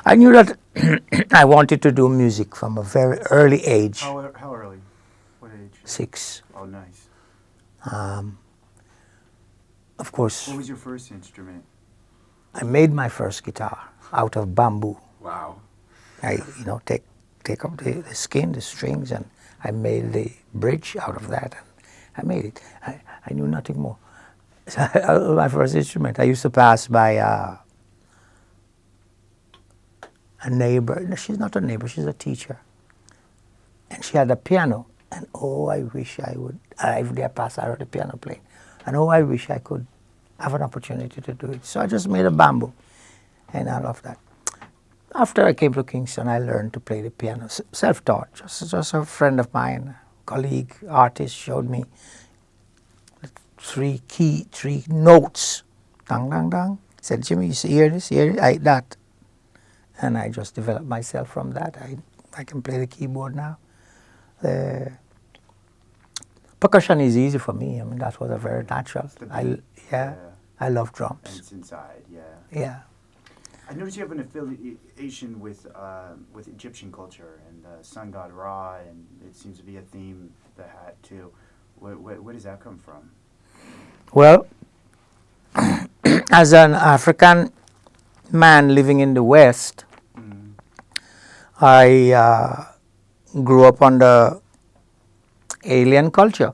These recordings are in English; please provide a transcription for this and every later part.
I knew that I wanted to do music from a very early age. How early? What age? 6. Oh, nice. Of course, What was your first instrument? I made my first guitar out of bamboo. Wow. I, take up the skin, the strings, and I made the bridge out of that. And I made it. I knew nothing more. So my first instrument. I used to pass by a neighbor. No, she's not a neighbor. She's a teacher, and she had a piano. And oh, I wish I would. Every day I pass, I heard the piano playing, and oh, I wish I could have an opportunity to do it. So I just made a bamboo, and I love that. After I came to Kingston, I learned to play the piano, self-taught. Just a friend of mine, colleague, artist, showed me 3 notes. Dang, dang, dang. Said, Jimmy, you hear this, like that. And I just developed myself from that. I can play the keyboard now. The percussion is easy for me. I mean, that was a very natural. I love drums. And it's inside, yeah. Yeah. I noticed you have an affiliation with Egyptian culture and the sun god Ra, and it seems to be a theme, the hat too. Where does that come from? Well, as an African man living in the West, I grew up under alien culture,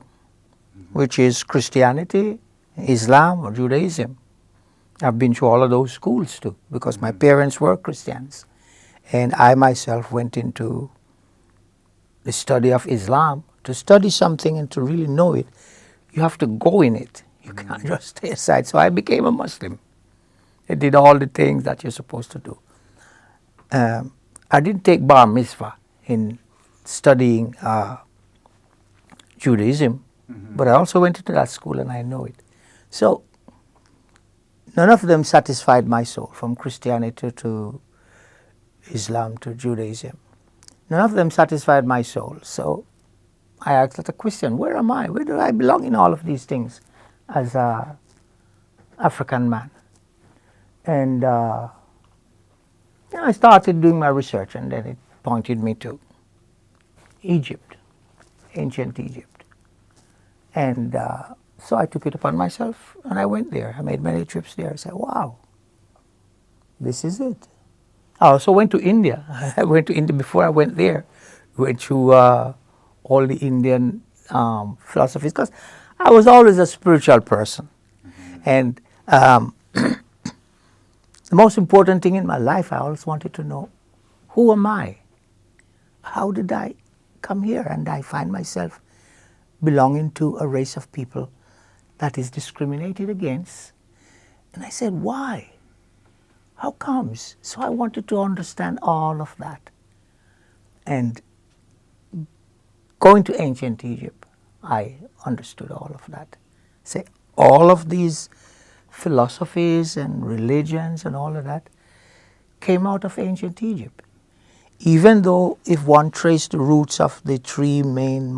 which is Christianity, Islam, or Judaism. I've been to all of those schools too, because my parents were Christians. And I myself went into the study of Islam. To study something and to really know it, you have to go in it. You can't just stay aside. So I became a Muslim. I did all the things that you're supposed to do. I didn't take bar mitzvah in studying Judaism, but I also went into that school and I know it. So none of them satisfied my soul, from Christianity to Islam to Judaism. None of them satisfied my soul. So I asked the question, where am I? Where do I belong in all of these things as an African man? And I started doing my research, and then it pointed me to Egypt, ancient Egypt. And so I took it upon myself, and I went there. I made many trips there. I said, wow, this is it. I also went to India. I went to India before I went there. Went to all the Indian philosophies, because I was always a spiritual person. And the most important thing in my life, I always wanted to know, who am I? How did I come here? And I find myself belonging to a race of people that is discriminated against. And I said, why? How comes? So I wanted to understand all of that. And going to ancient Egypt, I understood all of that. Say, all of these philosophies and religions and all of that came out of ancient Egypt. Even though if one traced the roots of the 3 main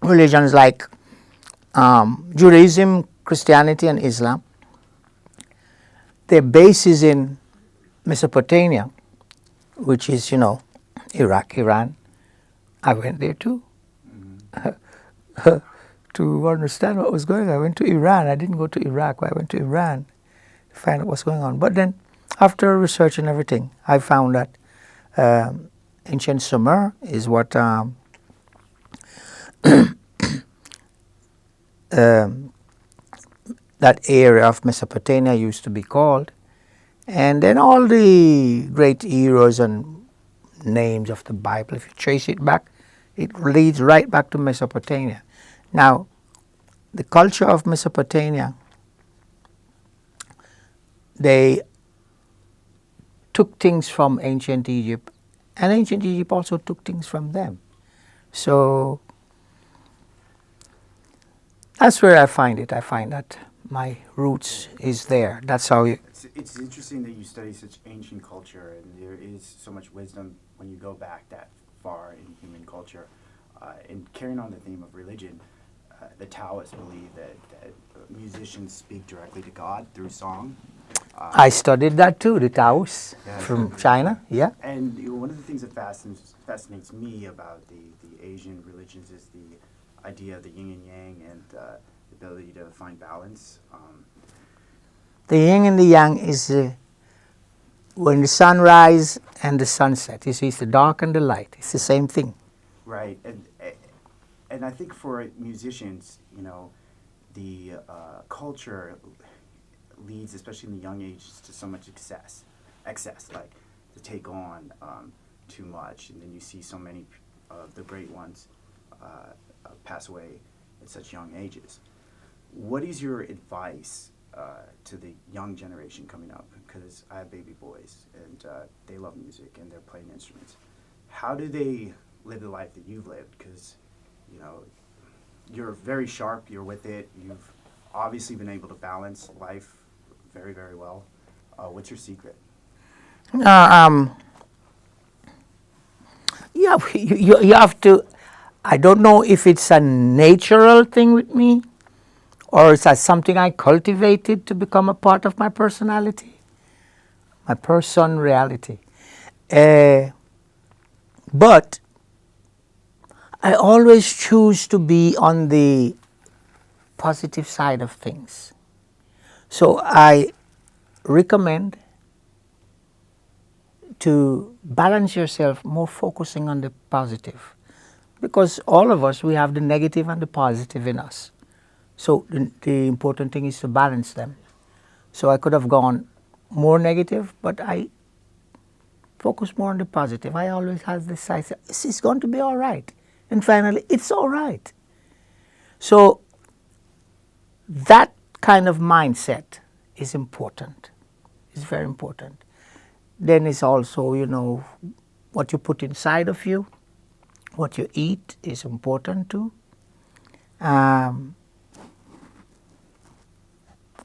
religions like Judaism, Christianity, and Islam, their base is in Mesopotamia, which is, Iraq, Iran. I went there too. To understand what was going on, I went to Iran. I didn't go to Iraq, but I went to Iran to find out what's going on. But then, after research and everything, I found that ancient Sumer is what that area of Mesopotamia used to be called. And then all the great heroes and names of the Bible, if you trace it back, it leads right back to Mesopotamia. Now, the culture of Mesopotamia, they took things from ancient Egypt, and ancient Egypt also took things from them. So that's where I find it. I find that my roots is there. That's how you... It's interesting that you study such ancient culture, and there is so much wisdom when you go back that far in human culture. And carrying on the theme of religion, the Taoists believe that musicians speak directly to God through song. I studied that too, the Taos Yeah, from China. Yeah. And one of the things that fascinates me about the Asian religions is the idea of the yin and yang and the ability to find balance. The yin and the yang is when the sunrise and the sunset. You see, it's the dark and the light. It's the same thing. Right, and I think for musicians, you know, the culture leads, especially in the young ages, to so much excess, like to take on too much, and then you see so many of the great ones pass away at such young ages. What is your advice to the young generation coming up? Because I have baby boys, and they love music, and they're playing instruments. How do they live the life that you've lived? Because, you know, you're very sharp, you're with it, you've obviously been able to balance life very, very well. What's your secret? Yeah, you have to. I don't know if it's a natural thing with me, or it's something I cultivated to become a part of my personality, my person reality. But I always choose to be on the positive side of things. So I recommend to balance yourself, more focusing on the positive, because all of us, we have the negative and the positive in us. So the important thing is to balance them. So I could have gone more negative, but I focus more on the positive. I always have this side, it's going to be all right. And finally, it's all right. So that kind of mindset is important. It's very important. Then it's also, you know, what you put inside of you, what you eat is important too.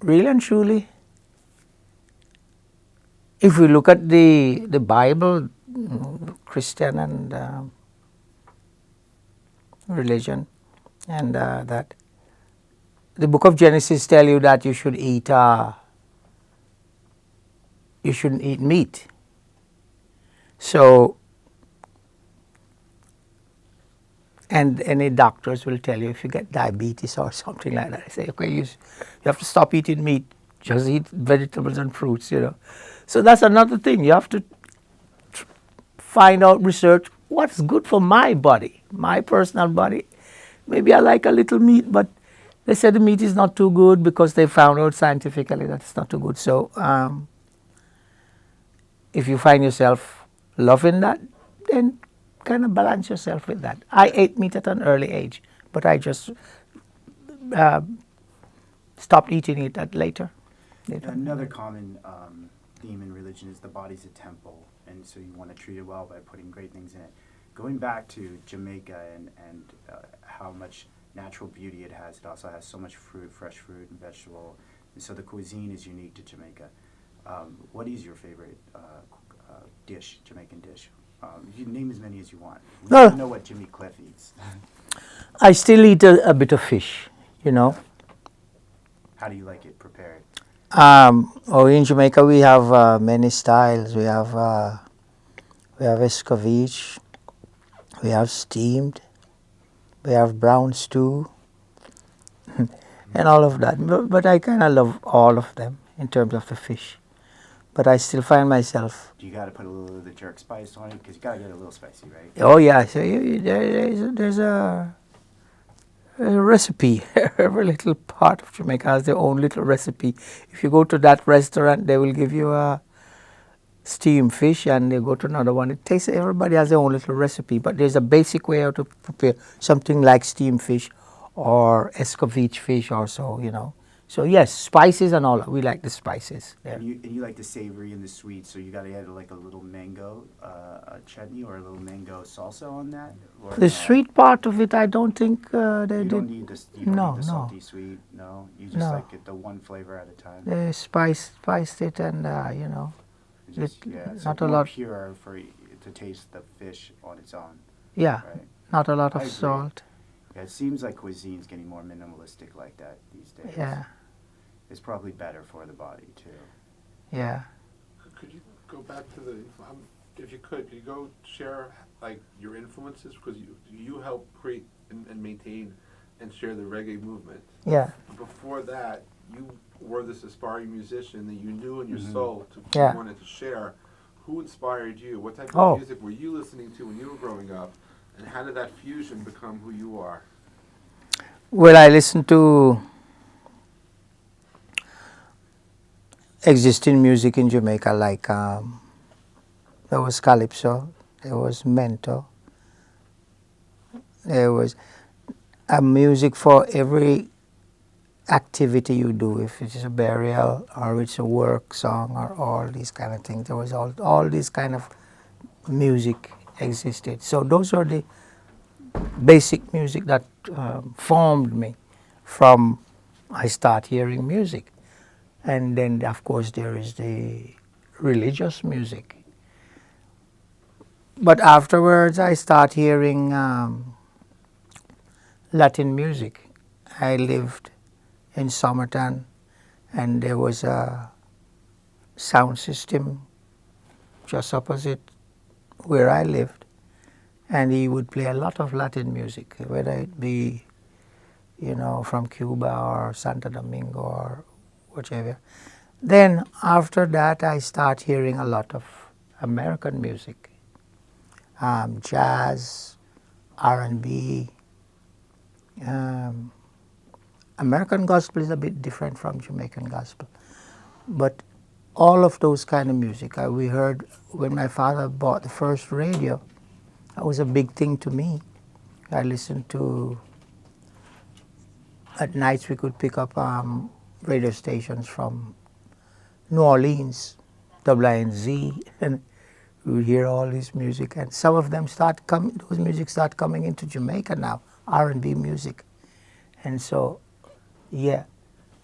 Really and truly, if we look at the Bible, Christian and religion, and that the book of Genesis tell you that you should eat you shouldn't eat meat. So, and any doctors will tell you if you get diabetes or something like that, they say, okay, you have to stop eating meat, just eat vegetables and fruits, you know. So that's another thing. You have to find out, research what's good for my body, my personal body. Maybe I like a little meat, but they said the meat is not too good because they found out scientifically that it's not too good. So if you find yourself loving that, then kind of balance yourself with that. I ate meat at an early age, but I just stopped eating it at later. Another common theme in religion is the body's a temple, and so you want to treat it well by putting great things in it. Going back to Jamaica and how much natural beauty it also has so much fruit, fresh fruit and vegetable, and so the cuisine is unique to Jamaica. What is your favorite dish, Jamaican dish? You can name as many as you want. We don't know what Jimmy Cliff eats. I still eat a bit of fish, you know. How do you like it prepared? In Jamaica we have many styles. We have escovitch, we have steamed, we have brown stew, and all of that. But I kind of love all of them in terms of the fish. But I still find myself. Do you got to put a little of the jerk spice on it? Because you got to get it a little spicy, right? Oh yeah, so there's a recipe. Every little part of Jamaica has their own little recipe. If you go to that restaurant, they will give you a steamed fish, and they go to another one. It tastes. Everybody has their own little recipe, but there's a basic way how to prepare something like steamed fish or escovitch fish, or so, you know. So yes, spices and all. We like the spices. Yeah. And you like the savory and the sweet, so you got to add like a little mango chutney or a little mango salsa on that. Or The sweet part of it, I don't think they you did. don't need the salty sweet. No, you just like it the one flavor at a time. They spiced it, and you know, It's not more a lot. pure for to taste the fish on its own. Yeah, right? not a lot I of agree. salt. Yeah, it seems like cuisine's getting more minimalistic like that these days. Yeah, It's probably better for the body too. Yeah. Could you go back to the, if you could you go share like your influences, because you help create and maintain and share the reggae movement. Yeah. Before that, you were this aspiring musician that you knew in your Mhm. soul Yeah. you wanted to share. Who inspired you? What type of Oh. music were you listening to when you were growing up? And how did that fusion become who you are? Well, I listened to existing music in Jamaica, like there was calypso, there was mento, there was a music for every activity you do, if it's a burial or it's a work song or all these kind of things. There was all these kind of music existed. So those are the basic music that formed me from I start hearing music. And then of course there is the religious music. But afterwards I start hearing Latin music. I lived in Somerton, and there was a sound system just opposite where I lived, and he would play a lot of Latin music, whether it be, from Cuba or Santo Domingo or whatever. Then after that I start hearing a lot of American music, jazz, R&B. American gospel is a bit different from Jamaican gospel, but all of those kind of music. We heard when my father bought the first radio. That was a big thing to me. I listened to, at nights we could pick up radio stations from New Orleans, WNZ, and we would hear all this music. And some of them those music start coming into Jamaica now, R&B music. And so, yeah,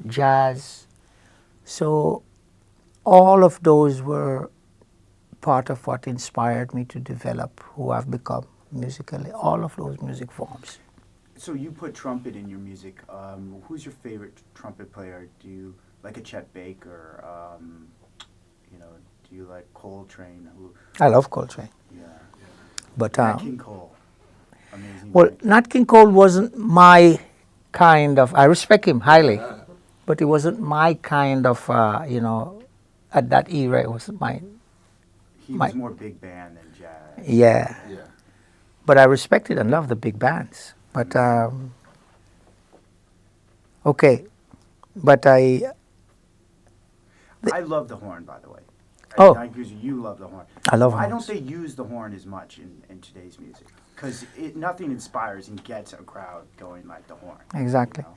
jazz. So all of those were part of what inspired me to develop who I've become musically, all of those music forms. So you put trumpet in your music. Who's your favorite trumpet player? Do you like a Chet Baker? Do you like Coltrane? I love Coltrane. Yeah. But Nat King Cole. Amazing. well, voice. Nat King Cole wasn't my kind of, I respect him highly, but it wasn't my kind of, at that era, it wasn't my, He was more big band than jazz. yeah. Yeah. But I respected and loved the big bands. But, okay, but I love the horn, by the way. Oh. You love the horn. I love Why don't horns. they use the horn as much in today's music? Because nothing inspires and gets a crowd going like the horn. Exactly. You know?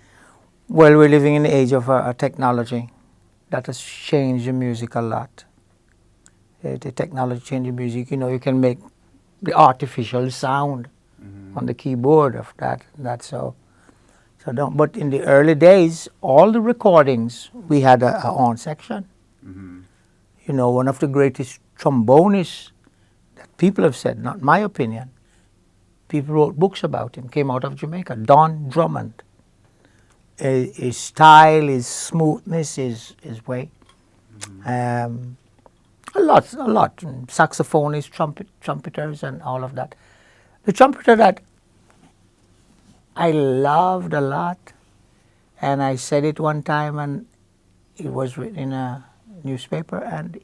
Well, we're living in the age of technology that has changed the music a lot. The technology changed the music. You can make the artificial sound on the keyboard of that. So don't. But in the early days, all the recordings we had a horn section. Mm-hmm. One of the greatest trombonists that people have said, not my opinion. People wrote books about him. Came out of Jamaica. Don Drummond. His style, his smoothness, his way. Mm-hmm. A lot. Saxophonists, trumpeters, and all of that. The trumpeter that I loved a lot, and I said it one time, and it was written in a newspaper, and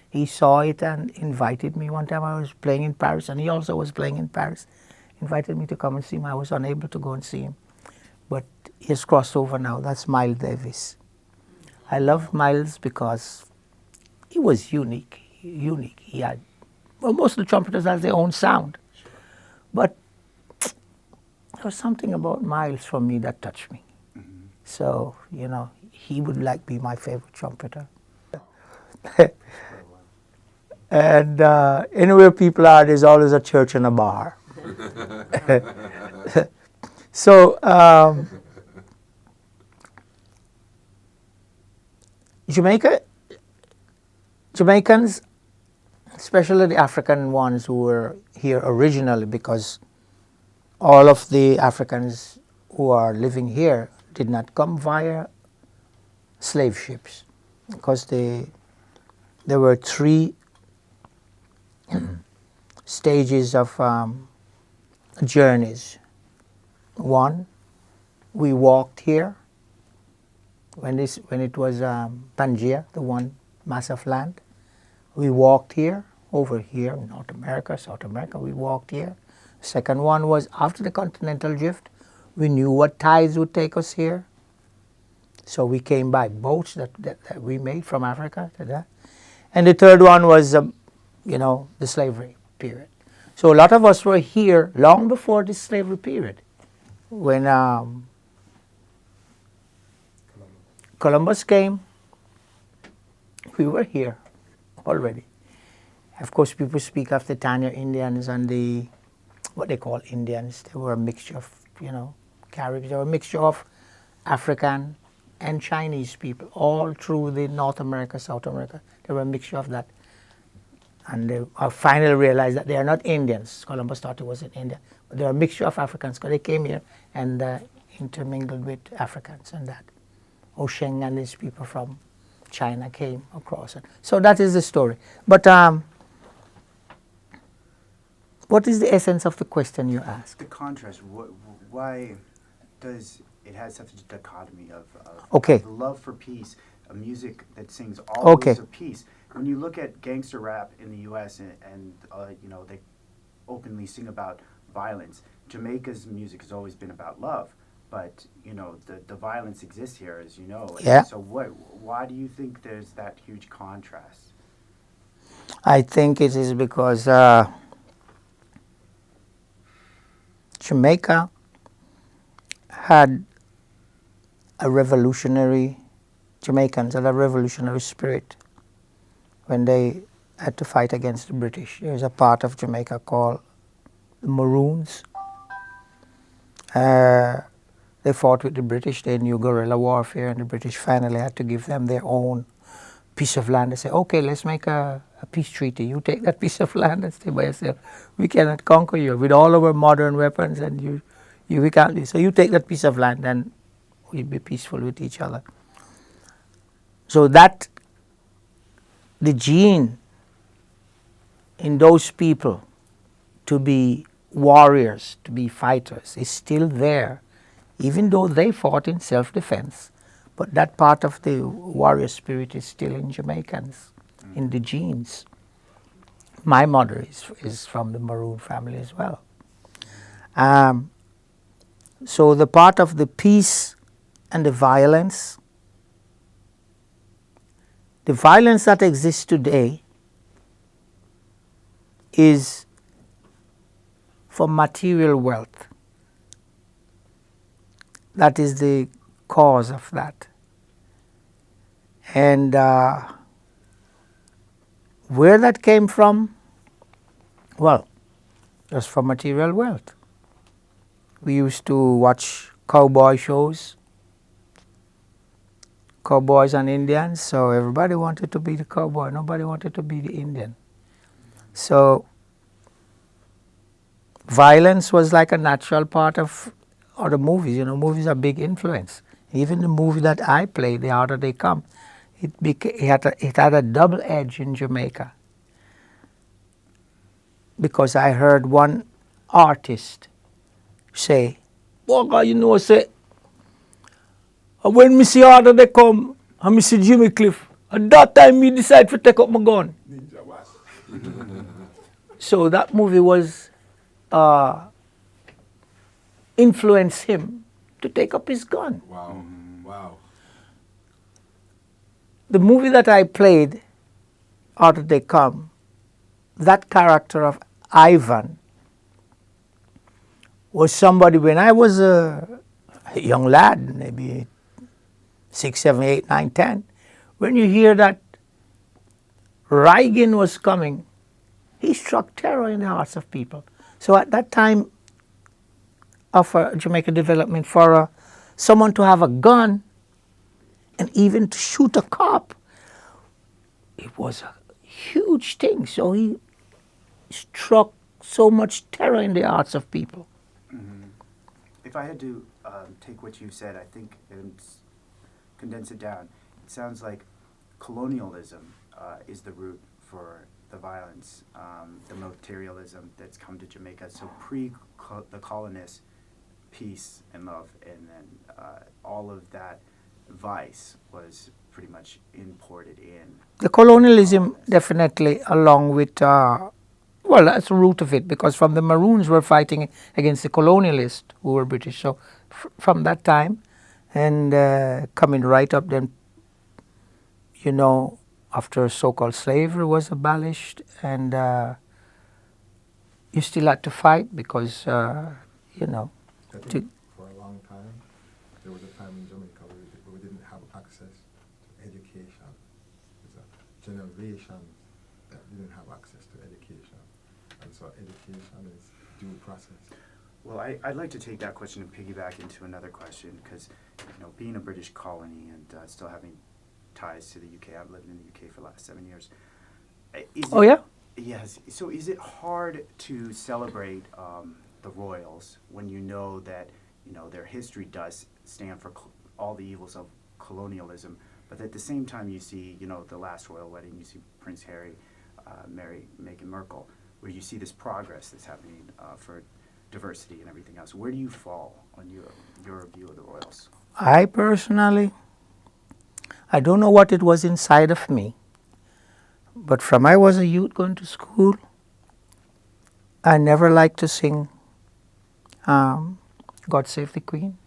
he saw it and invited me. One time I was playing in Paris, and he also was playing in Paris. Invited me to come and see him. I was unable to go and see him, but he's crossed over now. That's Miles Davis. I love Miles because he was unique. He had, most of the trumpeters have their own sound, but there was something about Miles for me that touched me. Mm-hmm. So, he would be my favorite trumpeter. And anywhere people are, there's always a church and a bar. So, Jamaicans, especially the African ones who were here originally, because all of the Africans who are living here did not come via slave ships, because the there were three stages of journeys. One, we walked here when it was Pangaea, the one mass of land. We walked here, over here in North America, South America, we walked here. Second one was after the continental drift, we knew what tides would take us here. So we came by boats that we made from Africa to that. And the third one was, the slavery period. So a lot of us were here long before the slavery period. When Columbus came, we were here already. Of course, people speak of the Tanya Indians and the, what they call Indians. They were a mixture of, Caribs. They were a mixture of African and Chinese people, all through the North America, South America. They were a mixture of that. And they finally realized that they are not Indians. Columbus thought it was in India. But they're a mixture of Africans because they came here and intermingled with Africans and that. Osheng and these people from China came across. So that is the story. But what is the essence of the question you asked? The contrast. Why does it have such a dichotomy of love for peace, a music that sings always of peace? When you look at gangster rap in the U.S. and they openly sing about violence, Jamaica's music has always been about love, but the violence exists here, as you know. Yeah. So why do you think there's that huge contrast? I think it is because Jamaica had Jamaicans had a revolutionary spirit when they had to fight against the British. There's a part of Jamaica called the Maroons. They fought with the British. They knew guerrilla warfare, and the British finally had to give them their own piece of land. They say, okay, let's make a peace treaty. You take that piece of land and stay by yourself. We cannot conquer you with all our modern weapons, and we can't do. So you take that piece of land, and we'll be peaceful with each other. So that the gene in those people to be warriors, to be fighters, is still there, even though they fought in self-defense. But that part of the warrior spirit is still in Jamaicans, in the genes. My mother is from the Maroon family as well. So the part of the peace and the violence that exists today is for material wealth. That is the cause of that. And where that came from? Well, just from material wealth. We used to watch cowboy shows, cowboys and Indians, so everybody wanted to be the cowboy, nobody wanted to be the Indian. So violence was like a natural part of other movies. Movies are a big influence. Even the movie that I played, The Harder They Come, it had a double edge in Jamaica. Because I heard one artist say, "Boy, say, when me see Harder They Come, and me see Jimmy Cliff, at that time me decide to take up my gun." So that movie was influenced him to take up his gun. Wow. Wow. The movie that I played, Harder They Come, that character of Ivan was somebody, when I was a young lad, maybe 6, 7, 8, 9, 10, when you hear that Reagan was coming, he struck terror in the hearts of people. So at that time of Jamaican development, for someone to have a gun and even to shoot a cop, it was a huge thing. So he struck so much terror in the hearts of people. Mm-hmm. If I had to take what you said, I think, and condense it down, it sounds like colonialism is the root for the violence, the materialism that's come to Jamaica. So the colonists, peace and love, and then all of that vice was pretty much imported in. The colonialism definitely, along with, well, that's the root of it, because from the Maroons were fighting against the colonialists who were British. So from that time, and coming right up then, you know, after so-called slavery was abolished, and you still had to fight because, you know. I think for a long time, there was a time in Jamaica where we didn't have access to education. There's a generation that didn't have access to education. And so education is due process. Well, I'd like to take that question and piggyback into another question, because, you know, being a British colony and still having ties to the UK, I've lived in the UK for the last 7 years. Oh, yeah? Yes. So is it hard to celebrate the royals when you know that, you know, their history does stand for all the evils of colonialism, but at the same time you see, you know, the last royal wedding, you see Prince Harry, Meghan Markle, where you see this progress that's happening for diversity and everything else. Where do you fall on your view of the royals? I personally, I don't know what it was inside of me, but from I was a youth going to school, I never liked to sing God Save the Queen.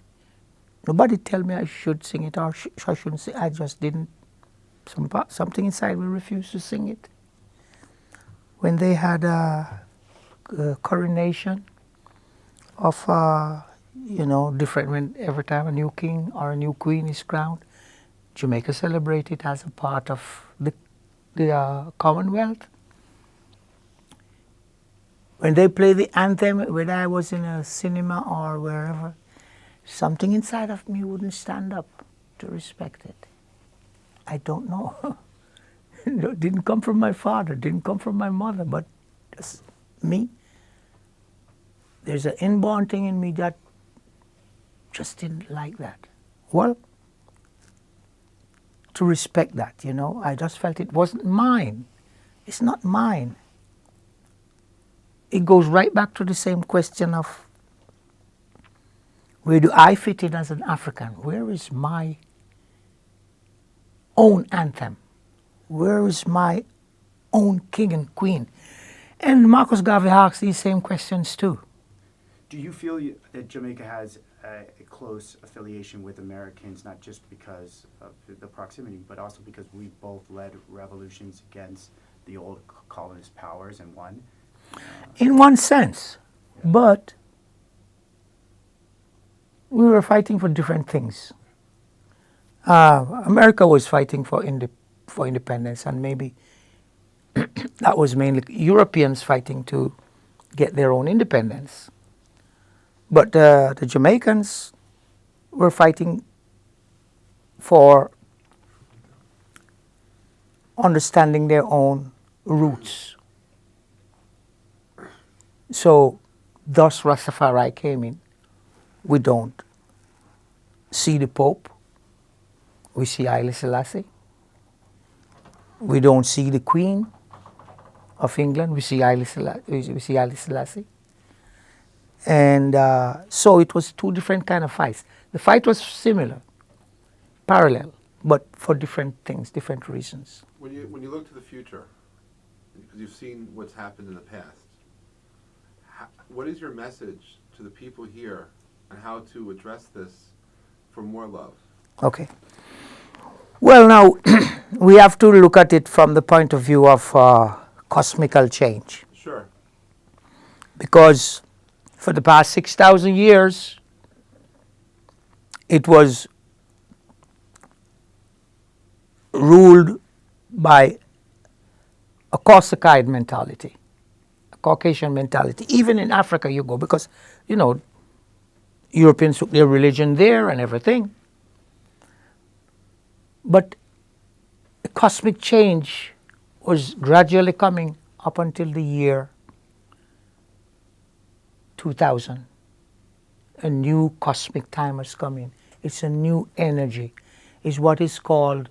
Nobody tell me I should sing it or I shouldn't sing. I just didn't. Something inside me refused to sing it. When they had a coronation of, you know, different, when every time a new king or a new queen is crowned, Jamaica celebrated as a part of the Commonwealth. When they play the anthem, whether I was in a cinema or wherever, something inside of me wouldn't stand up to respect it. I don't know. It didn't come from my father, didn't come from my mother, but just me. There's an inborn thing in me that just didn't like that. Well, to respect that, you know, I just felt it wasn't mine. It's not mine. It goes right back to the same question of where do I fit in as an African? Where is my own anthem? Where is my own king and queen? And Marcus Garvey asks these same questions too. Do you feel that Jamaica has a close affiliation with Americans, not just because of the proximity, but also because we both led revolutions against the old colonist powers and won? In one sense, but we were fighting for different things. America was fighting for independence, and maybe that was mainly Europeans fighting to get their own independence. But the Jamaicans were fighting for understanding their own roots. So, thus Rastafari came in. We don't see the Pope. We see Haile Selassie. We don't see the Queen of England. We see Haile Selassie. And so it was two different kind of fights. The fight was similar, parallel, but for different things, different reasons. When you look to the future, because you've seen what's happened in the past, what is your message to the people here on how to address this for more love? Okay. Well, now, we have to look at it from the point of view of cosmical change. Sure. Because for the past 6,000 years, it was ruled by a Corsican mentality, a Caucasian mentality. Even in Africa you go, because, you know, Europeans took their religion there and everything. But a cosmic change was gradually coming up until the year 2000. A new cosmic time has come in. It's a new energy. It's what is called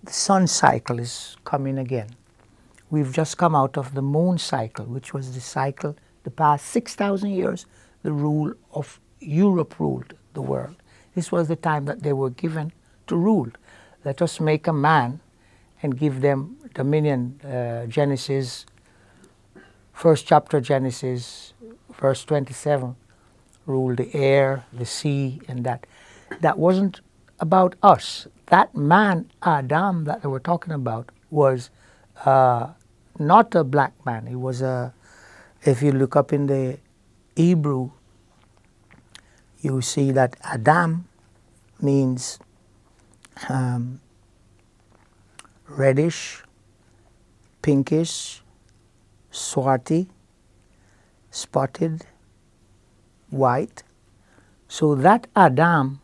the sun cycle is coming again. We've just come out of the moon cycle, which was the cycle, the past 6,000 years, the rule of Europe ruled the world. This was the time that they were given to rule. Let us make a man and give them dominion. Genesis, first chapter Genesis, verse 27, rule the air, the sea, and that. That wasn't about us. That man, Adam, that they were talking about, was not a black man. He was if you look up in the Hebrew, you see that Adam means reddish, pinkish, swarty, spotted, white. So that Adam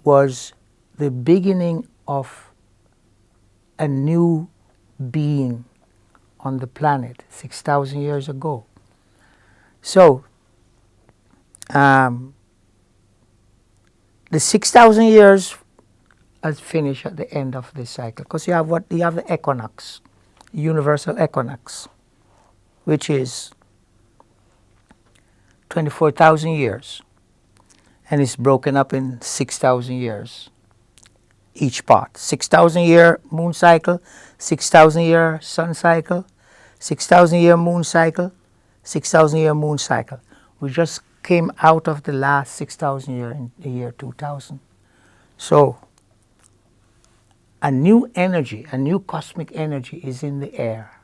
was the beginning of a new being on the planet 6,000 years ago. So the 6,000 years has finished at the end of this cycle, because you have the equinox, universal equinox, which is 24,000 years, and it's broken up in 6,000 years each part. 6,000 year moon cycle, 6,000 year sun cycle, 6,000 year moon cycle, 6,000 year moon cycle. We just came out of the last 6,000 year in the year 2000. So a new energy, a new cosmic energy is in the air.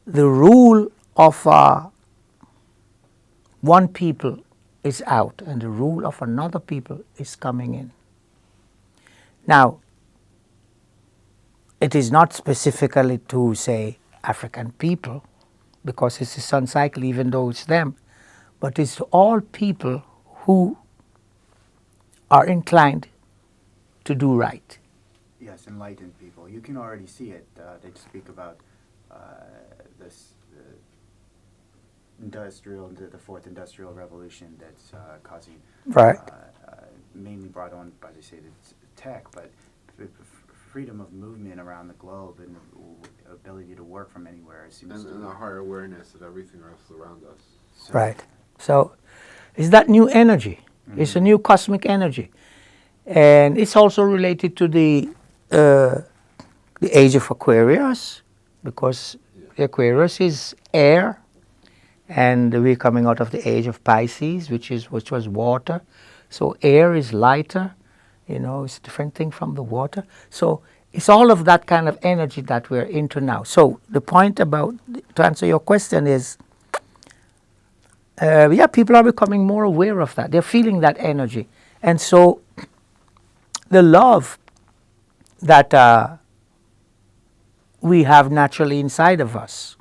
The rule of one people is out, and the rule of another people is coming in. Now, it is not specifically to say African people, because it's a sun cycle, even though it's them, but it's all people who are inclined to do right. Yes, enlightened people. You can already see it. They speak about this the fourth industrial revolution that's causing, Right. Mainly brought on by, they say, the tech, but freedom of movement around the globe and the ability to work from anywhere seems And a higher awareness of everything else around us. So, Right. So it's that new energy. Mm-hmm. It's a new cosmic energy. And it's also related to the age of Aquarius, because Aquarius is air, and we're coming out of the age of Pisces, which was water. So air is lighter, it's a different thing from the water. So it's all of that kind of energy that we're into now. So the point to answer your question is, people are becoming more aware of that. They're feeling that energy. And so the love that we have naturally inside of us,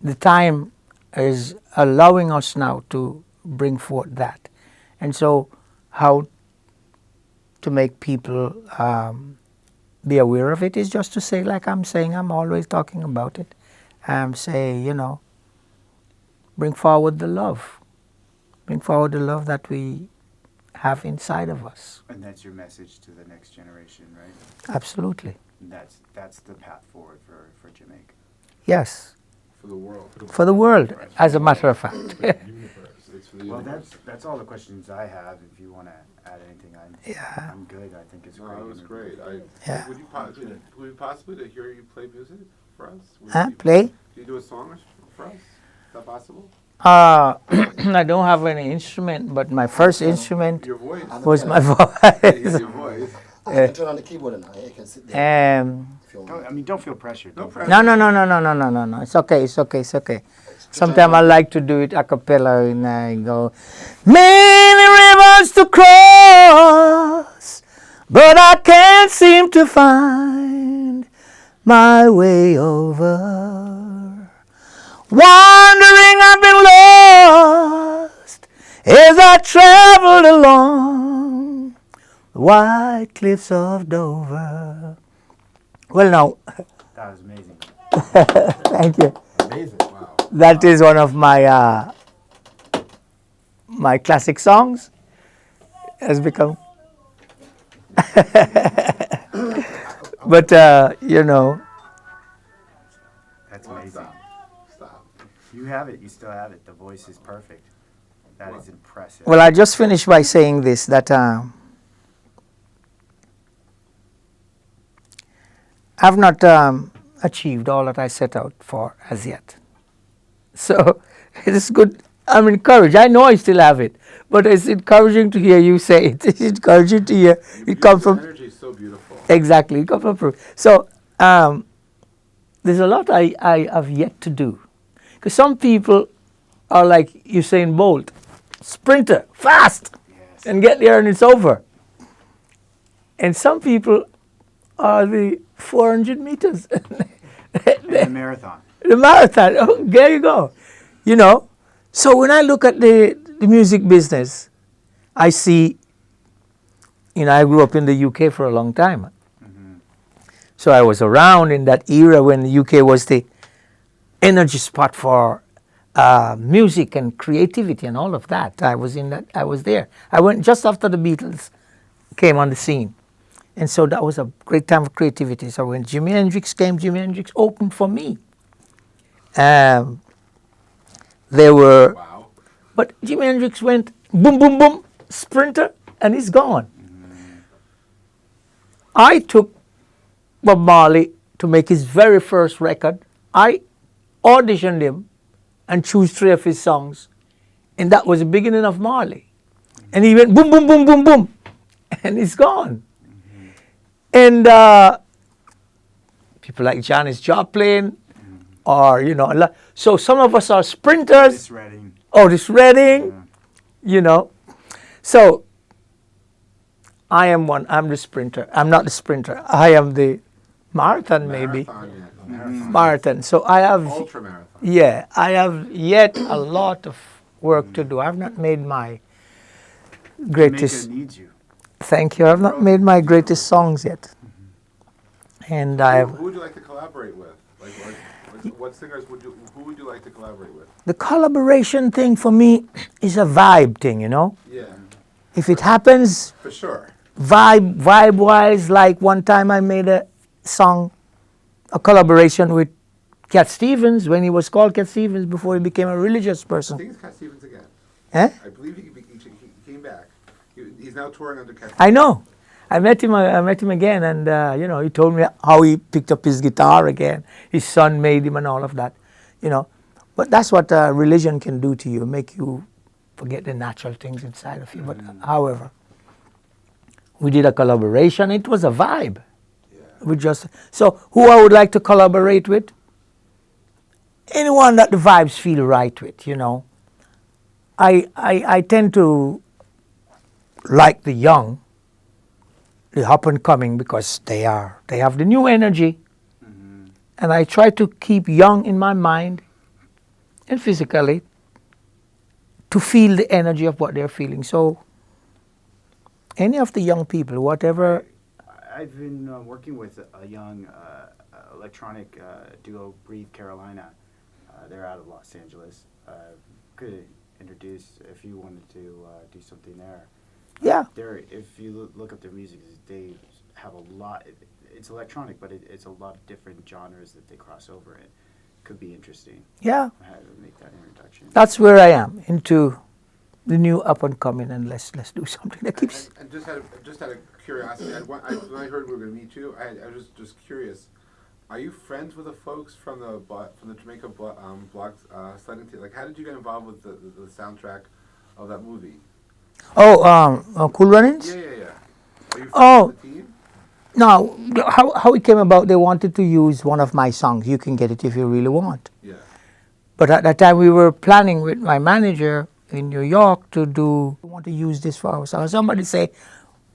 the time is allowing us now to bring forth that. And so how to make people be aware of it is just to say, like I'm saying, I'm always talking about it. Say, bring forward the love. Bring forward the love that we have inside of us. and that's your message to the next generation, right? Absolutely. And that's the path forward for Jamaica. Yes. For the world. For the world, as a matter of fact. It's for the Well, universe. that's all the questions I have. If you want to add anything, I'm good. I think it's No, great. that was great. Yeah. Would we possibly to hear you play music for us? Play? Can you do a song for us? Is that possible? I don't have any instrument, but my first instrument Your voice. was my Your voice. voice. I can turn on the keyboard now. You can sit there. If you want. Don't feel pressured. No Don't pressure. No. It's okay. Sometimes I like to do it a cappella, and I go, many rivers to cross, but I can't seem to find my way over. Wandering, I've been lost as I traveled along the white cliffs of Dover. Well, now, That was amazing. thank you. Amazing. Wow. That is one of my my classic songs. Has become. But, you know, That's Come on, amazing. Stop. You have it. You still have it. The voice is perfect. That is impressive. well, I just finished by saying this, that I've not achieved all that I set out for as yet. So it is good. I'm encouraged. I know I still have it, but it's encouraging to hear you say it. It's encouraging to hear it come Your from energy is so beautiful. exactly. It come from proof. So there's a lot I have yet to do, because some people are like Usain Bolt, sprinter, fast, Yes. and get there and it's over. And some people are the 400 meters. And the marathon. The marathon. Oh, there you go. You know, so when I look at the music business, I see, you know, I grew up in the UK for a long time. So I was around in that era when the UK was the energy spot for music and creativity and all of that. I was in that. I was there. I went just after the Beatles came on the scene. And so that was a great time for creativity. So when Jimi Hendrix came, Jimi Hendrix opened for me. There were, Wow. but Jimi Hendrix went boom, boom, boom, sprinter, and he's gone. I took Bob Marley to make his very first record. I auditioned him and chose 3 of his songs, and that was the beginning of Marley. And he went boom, boom, boom, boom, boom, and he's gone. And people like Janis Joplin, or, you know, so some of us are sprinters. This Reading. Otis Redding, you know. So I am one. I'm the sprinter. I'm not the sprinter. I am the marathon, maybe. Marathon. So I have, Ultra marathon. yeah, I have yet a lot of work to do. I've not made my greatest. Jamaica needs you. Thank you. I've not made my greatest songs yet. And I have. Who would you like to collaborate with? Like what singers who would you like to collaborate with? The collaboration thing for me is a vibe thing, you know. Yeah, If it happens, for sure. vibe wise, like one time I made a song, a collaboration with Cat Stevens when he was called Cat Stevens before he became a religious I person. think it's Cat Stevens again. Eh? I believe he came back. He's now touring under Cat. I know. I met him again, and you know, he told me how he picked up his guitar again. His son made him and all of that, you know. But that's what religion can do to you, make you forget the natural things inside of you. But however, we did a collaboration. It was a vibe. Yeah. So who I would like to collaborate with? Anyone that the vibes feel right with, you know. I tend to like the young, the up and coming, because they have the new energy, and I try to keep young in my mind and physically to feel the energy of what they're feeling. So any of the young people, whatever. I've been working with a young electronic duo, Breathe Carolina. They're out of Los Angeles. Could introduce if you wanted to do something there. Yeah. If you look up their music, they have a lot. It's electronic, but it's a lot of different genres that they cross over in. Could be interesting. Yeah. I had to make that introduction. That's where I am, into the new up and coming, and let's do something that keeps. And just out of curiosity, when I heard we were going to meet you, I was just curious. Are you friends with the folks from the Jamaica blog sledding team? Like, how did you get involved with the soundtrack of that movie? Oh, Cool Runnings? Yeah. Are you friends Oh. with the team? No, how it came about, they wanted to use one of my songs. You can get it if you really want. Yeah. But at that time we were planning with my manager in New York to we want to use this for our song. Somebody say,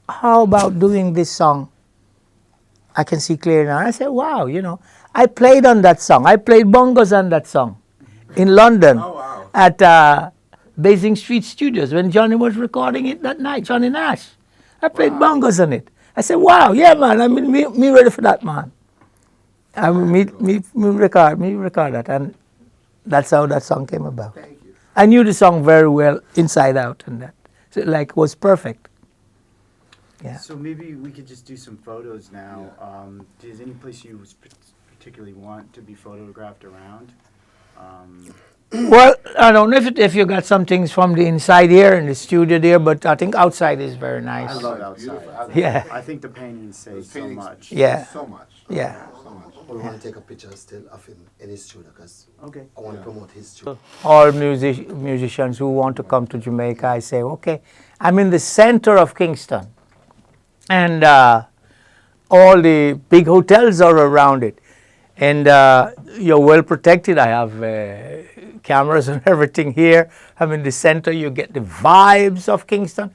how about doing this song? I Can See Clear Now. I said, wow, you know. I played on that song. I played bongos on that song in London. Oh, wow. At Basing Street Studios when Johnny was recording it that night, Johnny Nash. I played bongos on it. I said, wow, yeah, man, I mean, me ready for that, man. I mean, me record that, and that's how that song came about. Thank you. I knew the song very well, inside out, and that, so like, was perfect. Yeah. So maybe we could just do some photos now. Is any place you particularly want to be photographed around? Well, I don't know if you got some things from the inside here in the studio there, but I think outside is very nice. I love Beautiful. outside. Yeah. I think the paintings say Those so paintings much. Yeah. So much. Yeah. So much. We want to take a picture still of him in his studio because Okay. I want to promote his studio. All musicians who want to come to Jamaica, I say, okay, I'm in the center of Kingston, and all the big hotels are around it, and you're well protected. I have cameras and everything here. I'm in the center. You get the vibes of Kingston.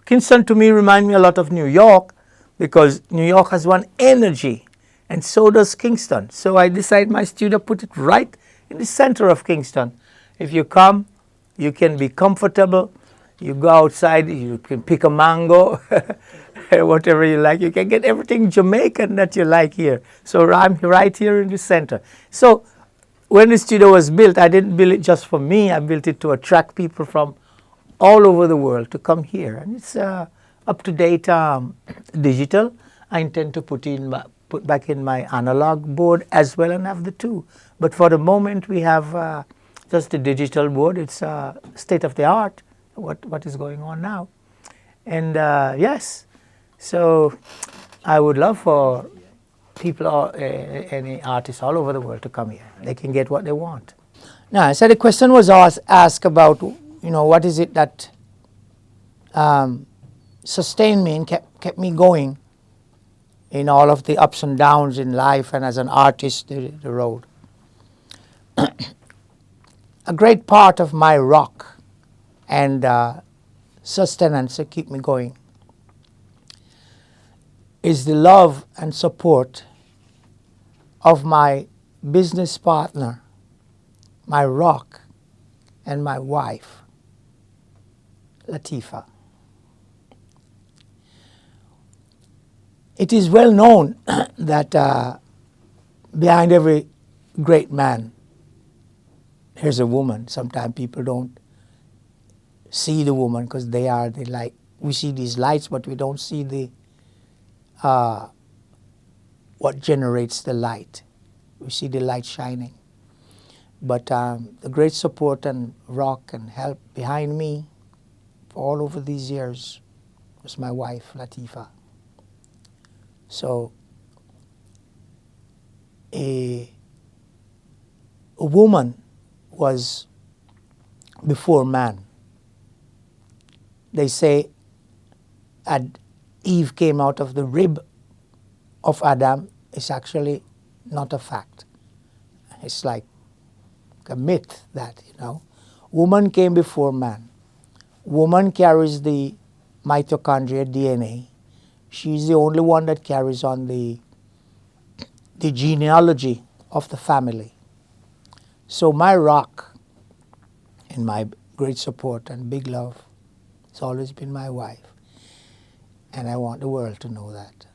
Kingston to me reminds me a lot of New York, because New York has one energy, and so does Kingston. So I decided my studio put it right in the center of Kingston. If you come, you can be comfortable. You go outside, you can pick a mango, whatever you like. You can get everything Jamaican that you like here. So I'm right here in the center. So when the studio was built, I didn't build it just for me. I built it to attract people from all over the world to come here. And it's up-to-date digital. I intend to put back in my analog board as well and have the two. But for the moment, we have just the digital board. It's state-of-the-art, what is going on now. And yes, so I would love for people, any artists all over the world to come here. They can get what they want. Now, so the question was asked about, what is it that sustained me and kept me going in all of the ups and downs in life and as an artist, the road. A great part of my rock and sustenance to keep me going is the love and support of my business partner, my rock, and my wife, Latifa. It is well known that behind every great man, there's a woman. Sometimes people don't see the woman because they are the light. We see these lights, but we don't see the what generates the light. We see the light shining. But the great support and rock and help behind me for all over these years was my wife, Latifa. So a woman was before man. They say Eve came out of the rib of Adam. It's actually not a fact. It's like a myth that, woman came before man. Woman carries the mitochondria DNA. She's the only one that carries on the genealogy of the family. So my rock and my great support and big love has always been my wife. And I want the world to know that.